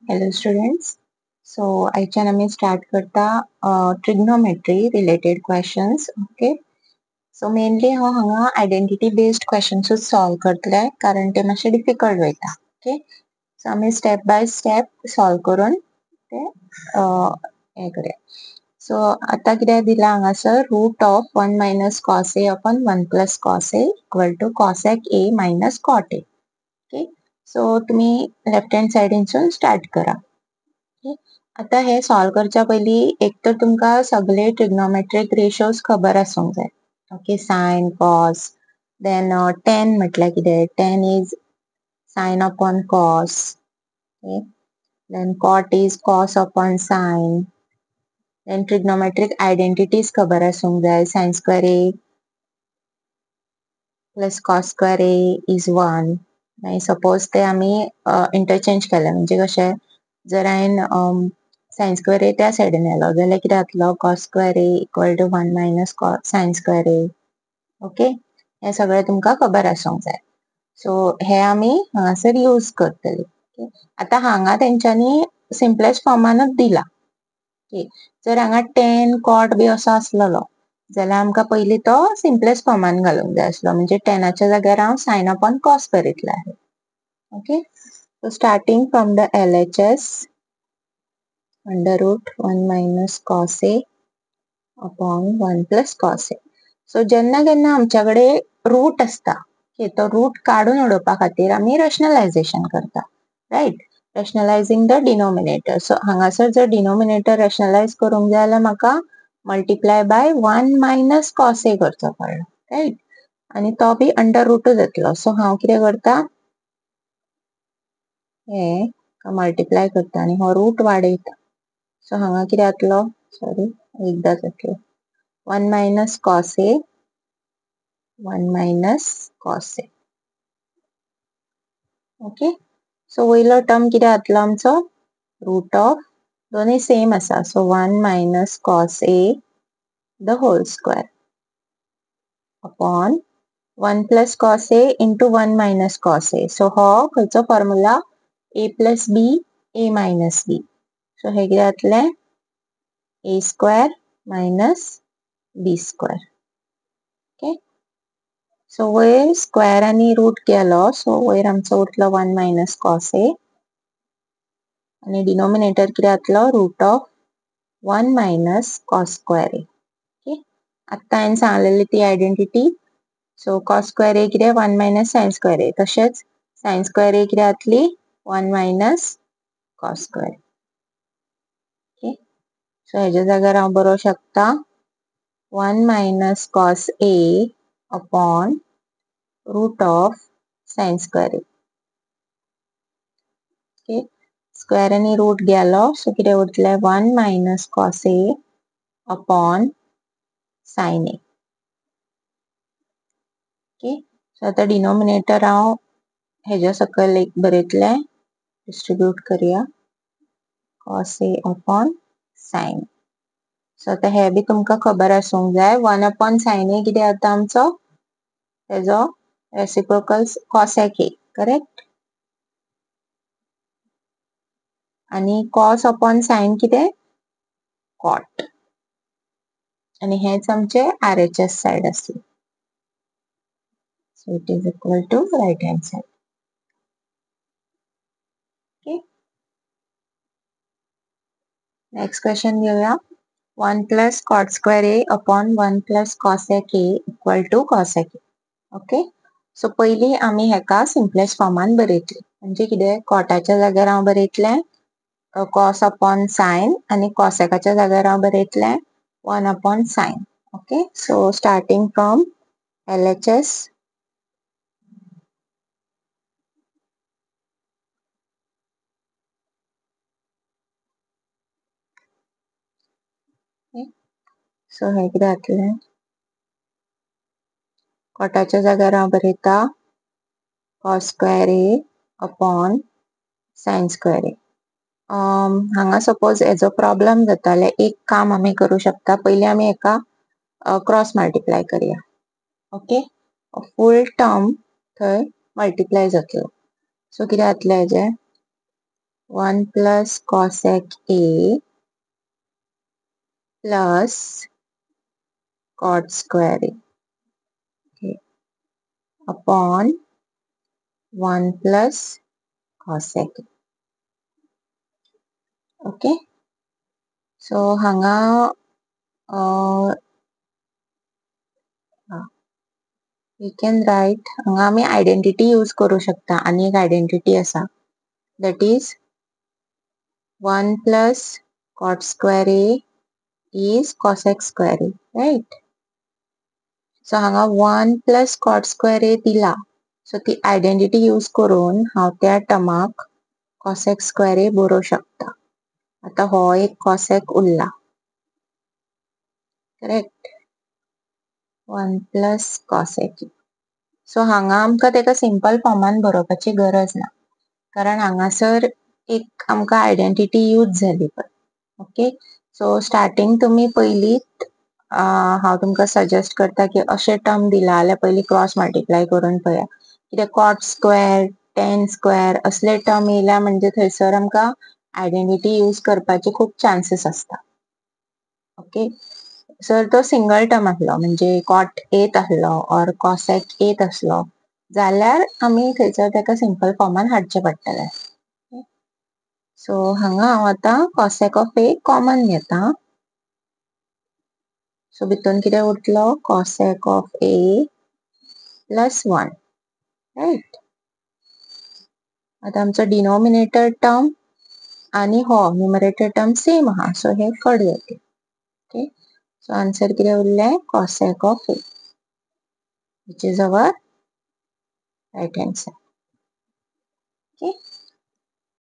Hello students. So आयच्यान आमी start करता trigonometry related questions. Okay. So mainly हांव हांगा आयडेंटिटी बेस्ड क्वेश्चन्सूच सॉल्व करतले कारण ते मातशे डिफिकल्ट वयता. ओके. सो आमी स्टेप बाय स्टेप सॉल्व करून ते हे करूया. सो आता कितें दिला हांगासर root of 1 minus cos A upon 1 plus cos A equal to cosec A minus cot A. Okay. So तुम्ही लेफ्ट हँड साइडीनसून स्टार्ट करा. ओके. आता हे सॉल्व करच्या पयलीं एक तर तुमकां सगळे ट्रिग्नोमेट्रिक रेशोज खबर आसूंक जाय. Okay. Sine cos then tan म्हटल्यार कितें tan is sin upon cos. Okay. then cot is cos upon sin. then trigonometric identities खबर आसूंक जाय. sin square a plus cos square a is 1. आणि सपोज ते आमी इंटरचेंज केले म्हणजे कशें जर हांवें sin square a त्या सायडीन येलो जाल्यार कितें जातलो cos square a equal to 1 minus sin square a. Okay. हे सगळे तुमकां खबर आसूंक जाय. सो हे आमी हांगासर यूज करतली. आता हांगा तेंच्यांनी सिम्पलेस्ट फॉर्मानूच दिला. ओके. जर हांगा tan cot बी असो आसलेलो जाल्यार आमकां पयलीं तो सिम्पलेस्ट फॉर्मान घालूंक जाय आसलो म्हणजे टेनाच्या जाग्यार हांव sin upon cos बरयतलें आहे. Okay. So starting from the LHS under root 1 minus cos a upon 1 plus cos a. So जेन्ना केन्ना आमच्याकडे रूट असता तो रूट काढून उडोवपा खातीर आमी रॅशनलायझेशन करता. Right. Rationalising the denominator. So हांगासर जर डिनोमिनेटर रॅशनलायज करूंक जाय जाल्यार म्हाका multiply by 1 minus cos a करचो पडलो. रायट. आनी तो बी अंडर रूटच येतलो. सो हांव कितें करता हे मल्टिप्लाय करता आनी हो रूट वाडयता. सो हांगा कितें जातलो सॉरी एकदांच जातलो 1 minus cos a 1 minus cos a. Okay. So वयलो टर्म कितें जातलो आमचो रूट ऑफ दोन्ही सेम आसा so 1 minus cos a the whole square upon 1 plus cos a into 1 minus cos a. So हो खंयचो formula a plus b a minus b. So हे कितें जातलें a square minus b square. Okay. So वयर square आनी root गेलो so वयर आमचो उरतलो 1 मायनस cos a आनी डिनोमिनेटर कितें जातलो root of 1 minus cos square a. Okay. आत्तां हांवें सांगलेली ती identity. So cos square a कितें 1 मायनस sin स्क्वेअर a. तशेंच sin स्क्वेअर a कितें जातली 1 minus cos square. Okay. So हेच्या जाग्यार हांव बरोवंक शकता 1 minus cos a upon root of sin square a. Okay. Square आनी रूट गेलो सो कितें उरतलें 1 minus cos a upon sin a. Okay. So आतां डिनोमिनेटर हांव हेच्या सकयल एक बरयतलें डिस्ट्रीब्यूट करूया cos a upon sin. So आतां हे बी तुमकां खबर आसूंक जाय 1 अपॉन sin a कितें जाता आमचो तेजो रेसिप्रोकल cosec a. करेक्ट. आनी cos अपॉन sin कितें cot. आनी हेच आमचे RHS साइड आसली. So it is equal to right hand side. Okay. Next question घेऊया 1 plus cot square a upon 1 plus cosec a equal to cosec a. Okay. So पयली आमी हेका simplest फॉर्मान बरयतली म्हणजे कितें कॉटाच्या जाग्यार हांव बरयतलें cos अपॉन sin आनी कॉसेकाच्या जाग्यार हांव बरयतलें 1 upon sin. Okay. So starting from LHS so हे कितें जातलें कॉटाच्या जाग्यार हांव बरयता cos square a upon sin square a. हांगा सपोज हेजो प्रॉब्लेम जाता जाल्यार एक काम आमी करूं शकता पयलीं आमी हेका क्रॉस मल्टिप्लाय करूया. ओके. फूल टर्म थंय मल्टिप्लाय जातलो. सो कितें जातलें हेजें 1 plus cosec A plus cot square A, okay, upon 1 plus cosec A. Okay, so हांगा we can write हांगा आमी आयडेंटिटी यूज करू शकता. आणि एक आयडेंटिटी असा, that is 1 plus cot square A is cosec square A, right? So हांगा 1 plus cot square A दिला, सो ती आयडेंटिटी यूज करून हांव त्या टर्माक cosec square A बरोवंक शकता. आता हो एक cosec उरला, करेक्ट? 1 plus cosec. सो हांगा आमकां तेका सिंपल फॉर्मान बरोवपाची गरज ना, कारण हांगासर एक आमकां आयडेंटिटी यूज जाली पळय. ओके, सो स्टार्टिंग तुमी पयलीत हांव तुमकां सजेस्ट करता की अशें टर्म दिला जाल्यार पयली क्रॉस मल्टिप्लाय करून पळया, कित्याक कॉट स्क्वेअर, टेन स्क्वेअर असले टर्म येयल्या म्हणजे थंयसर आमकां आयडेंटिटी यूज करपाचे खूप चान्सेस असता. ओके, सर तो सिंगल टर्म आसलो म्हणजे कॉट एथ आसलो ऑर कॉसेक एथ आसलो जाल्यार आमी थंयसर तेका सिंपल फॉर्मान हाडचे पडटले. सो हांगा हांव आतां कॉसेक ऑफ ए कॉमन घेता, सो भितून कितें उरतलो, cosec of A plus 1, right? आता आमचो डिनोमिनेटर टर्म आणि हो न्यूमरेटर टर्म सेम आहा, सो हे कट जातले. ओके, सो आन्सर कितें उरलें, cosec of A, which is our right hand side. Okay.